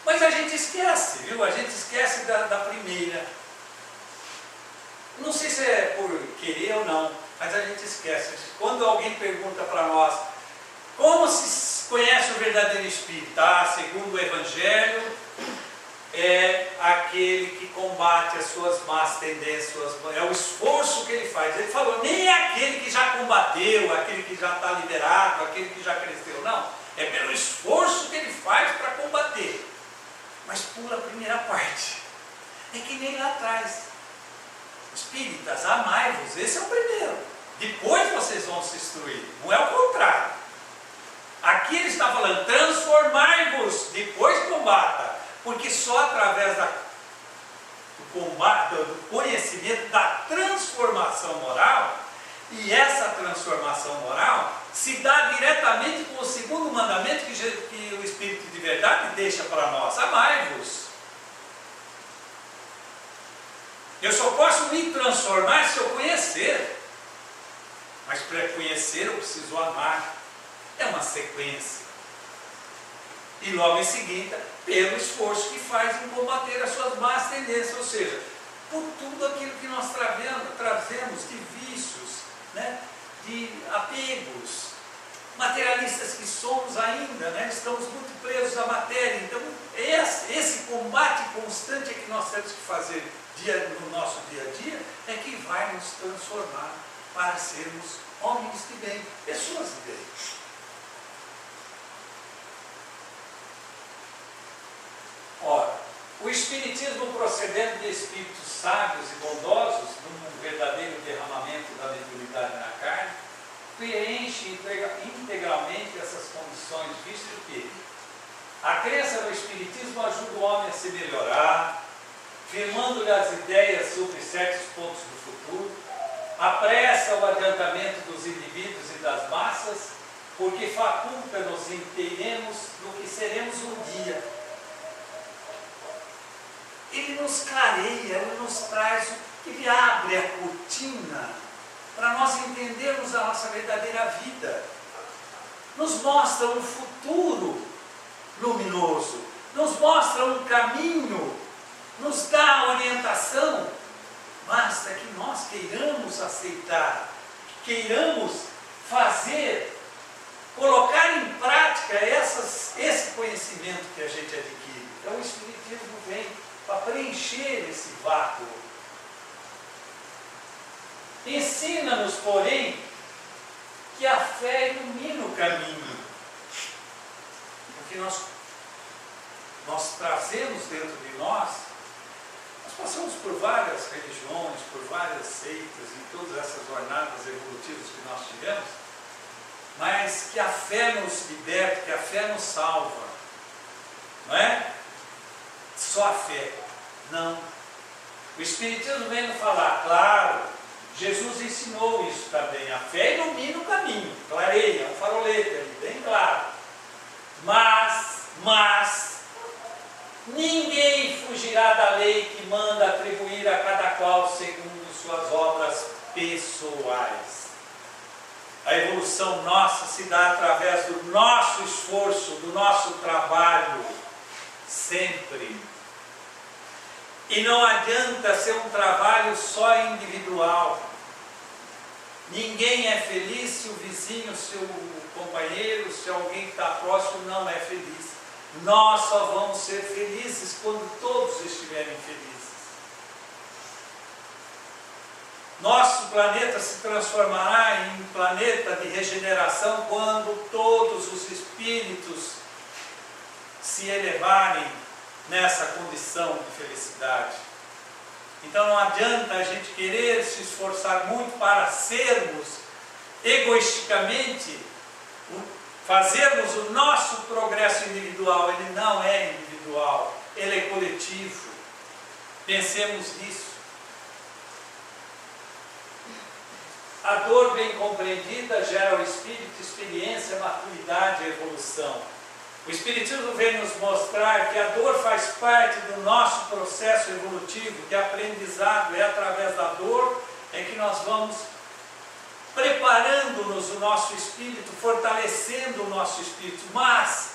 Mas a gente esquece, viu? A gente esquece da primeira. Não sei se é por querer ou não, mas a gente esquece. Quando alguém pergunta para nós, como se conhece o verdadeiro espírito? Segundo o Evangelho, é aquele que combate as suas más tendências, é o esforço que ele faz. Ele falou, nem é aquele que já combateu, aquele que já está liberado, aquele que já cresceu, não. É pelo esforço que ele faz para combater. Mas pula a primeira parte. É que nem lá atrás. Espíritas, amai-vos, esse é o primeiro. Depois vocês vão se instruir. Não é o contrário. Aqui ele está falando, transformai-vos, depois combata. Porque só através do combate, do conhecimento, da transformação moral, e essa transformação moral se dá diretamente com o segundo mandamento que o Espírito de verdade deixa para nós: amai-vos. Eu só posso me transformar se eu conhecer. Mas para conhecer eu preciso amar. É uma sequência. E logo em seguida, pelo esforço que faz em combater as suas más tendências, ou seja, por tudo aquilo que nós trazemos de vícios, né? De apegos, materialistas que somos ainda, né? Estamos muito presos à matéria. Então, esse combate constante que nós temos que fazer no nosso dia a dia é que vai nos transformar para sermos homens de bem, pessoas de bem. Ora, o Espiritismo, procedendo de espíritos sábios e bondosos, num verdadeiro derramamento da mediunidade na carne, preenche integralmente essas condições, visto que a crença no Espiritismo ajuda o homem a se melhorar, firmando-lhe as ideias sobre certos pontos do futuro, apressa o adiantamento dos indivíduos e das massas porque faculta-nos inteiremos do que seremos um dia. Ele nos clareia, ele nos traz, ele abre a cortina para nós entendermos a nossa verdadeira vida. Nos mostra um futuro luminoso, nos mostra um caminho, nos dá orientação. Basta que nós queiramos aceitar, queiramos fazer, colocar em prática esse conhecimento que a gente adquire. Então o Espiritismo vem para preencher esse vácuo. Ensina-nos, porém, que a fé ilumina o caminho. Porque nós trazemos dentro de nós passamos por várias religiões, por várias seitas, em todas essas jornadas evolutivas que nós tivemos, mas que a fé nos liberta, que a fé nos salva. Não é? Só a fé. Não. O Espiritismo vem nos falar, claro, Jesus ensinou isso também. A fé ilumina o caminho, clareia, um farolete ali, bem claro. Mas ninguém fugirá da lei que manda atribuir a cada qual segundo suas obras pessoais. A evolução nossa se dá através do nosso esforço, do nosso trabalho, sempre. E não adianta ser um trabalho só individual. Ninguém é feliz se o vizinho, se o companheiro, se alguém que está próximo não é feliz. Nós só vamos ser felizes quando todos estiverem felizes. Nosso planeta se transformará em um planeta de regeneração quando todos os espíritos se elevarem nessa condição de felicidade. Então não adianta a gente querer se esforçar muito para sermos egoisticamente, fazermos o nosso progresso individual. Ele não é individual, ele é coletivo. Pensemos nisso. A dor bem compreendida gera ao espírito experiência, maturidade e evolução. O Espiritismo vem nos mostrar que a dor faz parte do nosso processo evolutivo, que aprendizado é através da dor, é que nós vamos preparando-nos o nosso espírito, fortalecendo o nosso espírito. Mas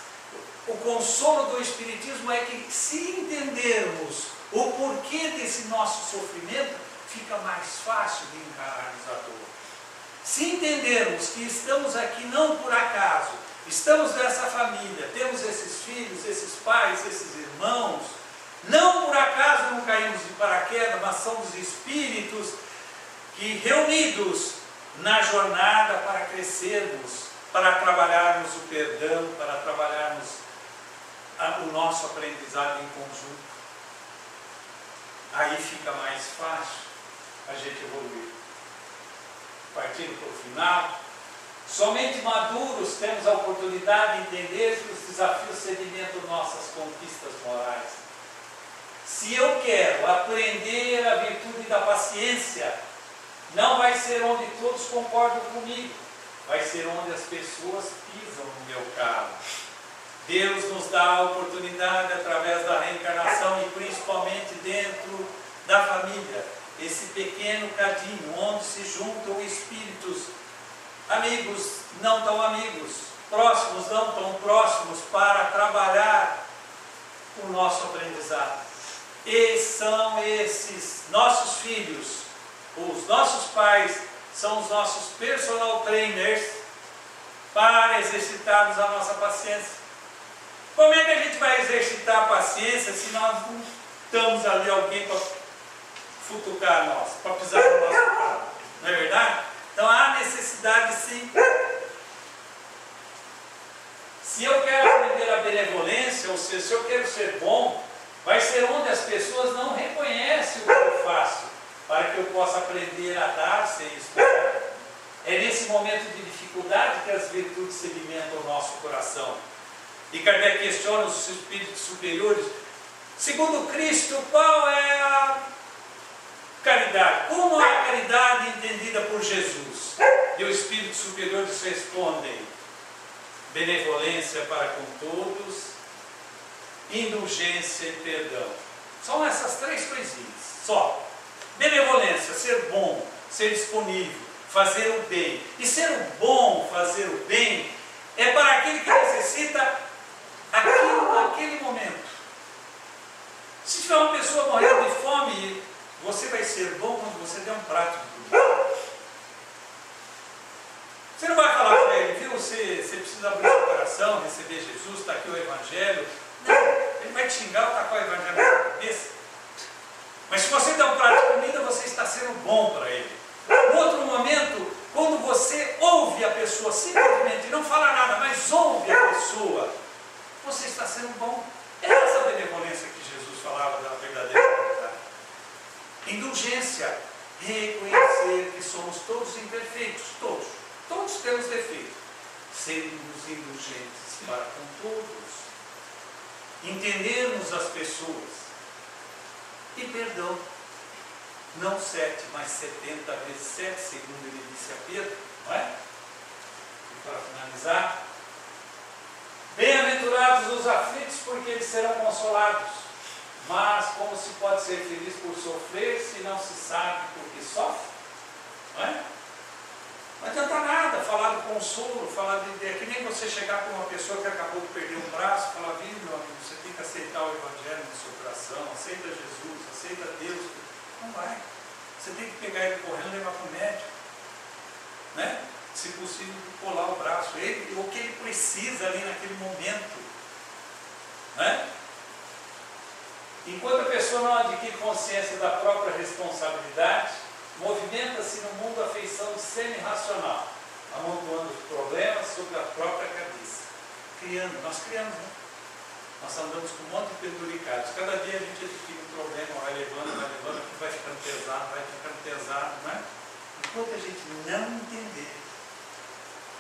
o consolo do Espiritismo é que, se entendermos o porquê desse nosso sofrimento, fica mais fácil de encararmos a dor. Se entendermos que estamos aqui não por acaso, estamos nessa família, temos esses filhos, esses pais, esses irmãos, não por acaso não caímos de paraquedas, mas somos espíritos que, reunidos na jornada para crescermos, para trabalharmos o perdão, para trabalharmos o nosso aprendizado em conjunto. Aí fica mais fácil a gente evoluir. Partindo para o final, somente maduros temos a oportunidade de entender que os desafios sedimentam nossas conquistas morais. Se eu quero aprender a virtude da paciência, não vai ser onde todos concordam comigo, vai ser onde as pessoas pisam no meu carro. Deus nos dá a oportunidade, através da reencarnação e principalmente dentro da família, esse pequeno cadinho onde se juntam espíritos, amigos não tão amigos, próximos não tão próximos, para trabalhar o nosso aprendizado. E são esses nossos filhos, os nossos pais, são os nossos personal trainers para exercitarmos a nossa paciência. Como é que a gente vai exercitar a paciência se nós não estamos ali alguém para futucar nós, para pisar no nosso carro? Não é verdade? Então há necessidade, sim. Se eu quero aprender a benevolência, ou seja, se eu quero ser bom, vai ser onde as pessoas não reconhecem o que eu faço, para que eu possa aprender a dar sem esperar. É nesse momento de dificuldade que as virtudes sedimentam o nosso coração. E Kardec questiona os espíritos superiores: segundo Cristo, qual é a caridade? Como é a caridade entendida por Jesus? E os espíritos superiores respondem: benevolência para com todos, indulgência e perdão. São essas três coisinhas, só. Benevolência, ser bom, ser disponível, fazer o bem. E ser o bom, fazer o bem, é para aquele que necessita aquilo naquele momento. Se tiver uma pessoa morrendo de fome, você vai ser bom quando você der um prato de comida. Você não vai falar para ele, viu, você precisa abrir seu coração, receber Jesus, está aqui o Evangelho. Não, ele vai te xingar ou tacar o Evangelho na sua cabeça. Mas se você der um prato de comida, você está sendo bom para ele. No outro momento, quando você ouve a pessoa, simplesmente não fala nada, mas ouve a pessoa, você está sendo bom. É essa benevolência que Jesus falava da verdadeira vontade. Indulgência, reconhecer que somos todos imperfeitos, todos temos defeitos. Sermos indulgentes para com todos, entendermos as pessoas. E perdão, não 7, mas 70 vezes 7, segundo ele disse a Pedro, não é? E para finalizar, bem-aventurados os aflitos, porque eles serão consolados. Mas como se pode ser feliz por sofrer, se não se sabe por que sofre? Não é? Não adianta nada falar do consolo, falar é que nem você chegar para uma pessoa que acabou de perder um braço, falar, viu, meu amigo, você tem que aceitar o Evangelho no seu coração, aceita Jesus, aceita Deus. Não vai. Você tem que pegar ele correndo e levar para o médico, né? Se possível, colar o braço, o que ele precisa ali naquele momento, né? Enquanto a pessoa não adquire consciência da própria responsabilidade, movimenta-se no mundo a feição de semi-racional, amontoando os problemas sobre a própria cabeça. Nós criamos, né? Nós andamos com um monte de penduricados. Cada dia a gente adquire um problema, vai levando, aqui vai ficando pesado, não é? Enquanto a gente não entender,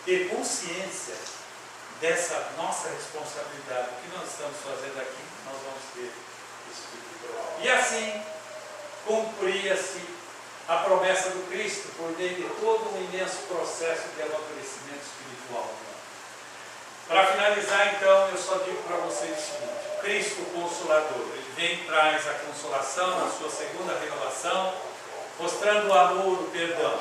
ter consciência dessa nossa responsabilidade, o que nós estamos fazendo aqui, nós vamos ter esse tipo de problema. E assim, cumpria-se a promessa do Cristo por meio de todo um imenso processo de amadurecimento espiritual. Para finalizar, então, eu só digo para vocês o seguinte: Cristo o Consolador, ele vem e traz a consolação na sua segunda revelação, mostrando o amor, o perdão.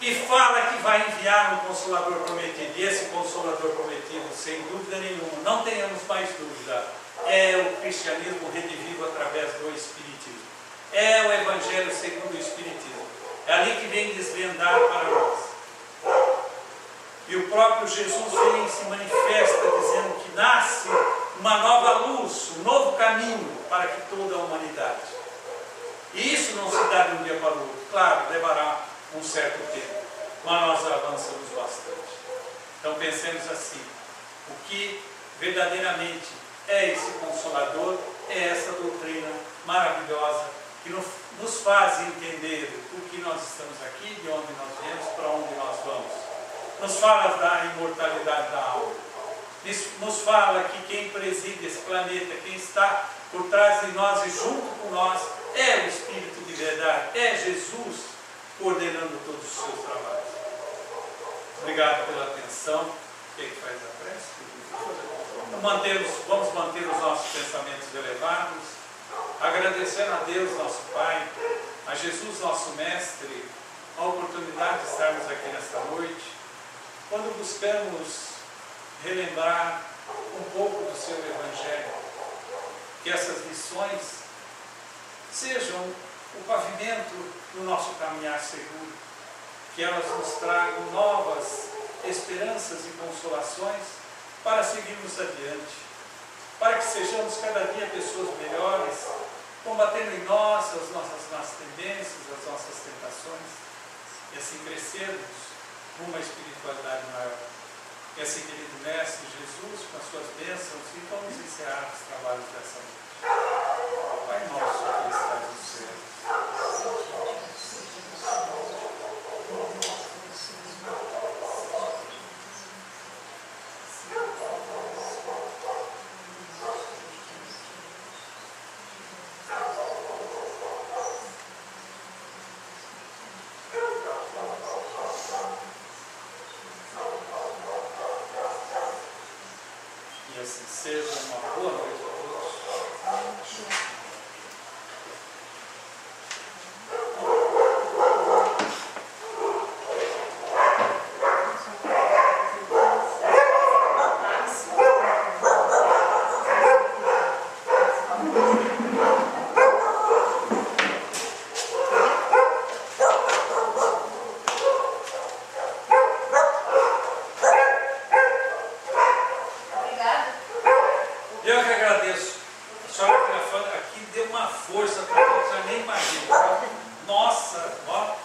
E fala que vai enviar um Consolador prometido. E esse Consolador prometido, sem dúvida nenhuma, não tenhamos mais dúvida, é o cristianismo redivivo através do Espiritismo. É o Evangelho segundo o Espiritismo. É ali que vem desvendar para nós. E o próprio Jesus vem e se manifesta dizendo que nasce uma nova luz, um novo caminho para que toda a humanidade. E isso não se dá de um dia para o outro. Claro, levará um certo tempo, mas nós avançamos bastante. Então pensemos assim: o que verdadeiramente é esse Consolador, é essa doutrina maravilhosa que nos faz entender por que nós estamos aqui, de onde nós viemos, para onde nós vamos. Nos fala da imortalidade da alma. Nos fala que quem preside esse planeta, quem está por trás de nós e junto com nós, é o Espírito de verdade, é Jesus coordenando todos os seus trabalhos. Obrigado pela atenção. Quem faz a prece? Vamos manter os nossos pensamentos elevados, agradecendo a Deus, nosso Pai, a Jesus, nosso Mestre, a oportunidade de estarmos aqui nesta noite, quando buscamos relembrar um pouco do seu Evangelho, que essas lições sejam o pavimento do nosso caminhar seguro, que elas nos tragam novas esperanças e consolações para seguirmos adiante, para que sejamos cada dia pessoas melhores, combatendo em nós as nossas más tendências, as nossas tentações, e assim crescermos uma espiritualidade maior. E assim, querido Mestre Jesus, com as suas bênçãos, e vamos encerrar os trabalhos dessa noite. Pai nosso que estás no céu. E assim seja. Uma boa noite a todos. Eu que agradeço. A senhora aqui deu uma força para mim, a senhora nem imagina. Nossa, ó,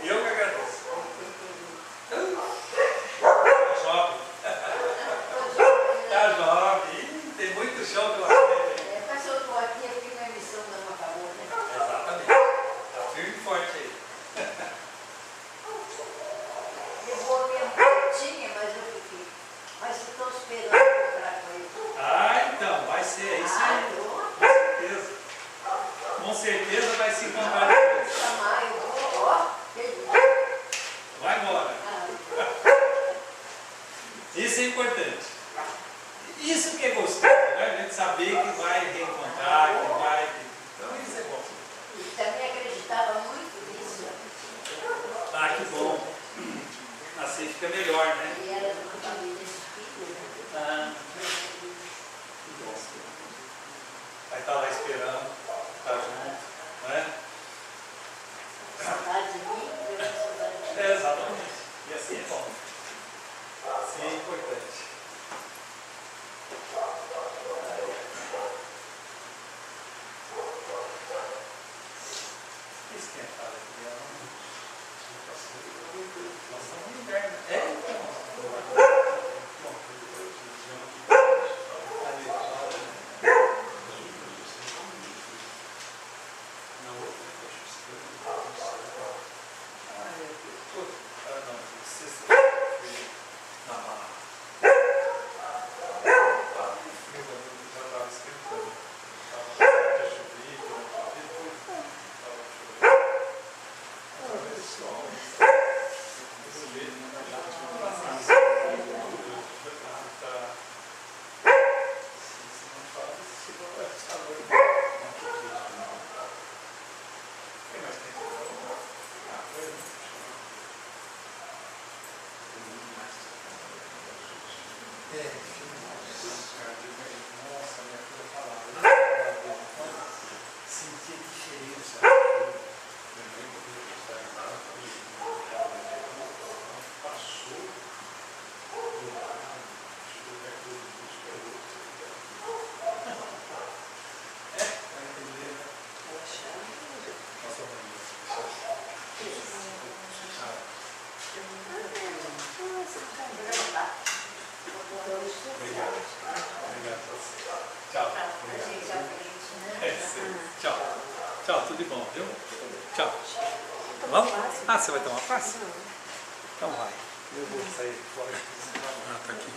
eu que agradeço. Tá jovem. Tá jovem. Ih, tem muito chão pela frente. Mas eu estou aqui, eu tenho uma missão da não acabou, né? Exatamente. Tá firme e forte aí. Eu vou minha pontinha, mas eu fiquei. Mas eu estou esperando comprar coisa. Ah, então, vai ser, é isso aí. Com certeza. Com certeza vai se encontrar depois. Chamar, eu vou, ó, Vai embora. Isso é importante. Isso que é gostoso, né? A gente saber que vai reencontrar, que vai. Então isso é bom. e também acreditava muito nisso. Ah, que bom. Assim fica melhor, né? E era uma família espírita. Ah, que bom. Vai estar lá esperando, tá junto, né? Saudade de mim, eu tinha saudade de mim. É, exatamente. E assim é bom. Assim é importante. Esquentar aqui, nós estamos no inverno. É, então. Nossa, minha filha falava. Sentia diferença. Passou do lado, é, vai entender, né? Nossa, obrigado. Obrigado a você. Tchau. Tchau. Tchau, tudo de bom, viu? Tchau. Vamos? Ah, você vai tomar passe? Então vai. Eu vou sair fora. Ah, tá aqui.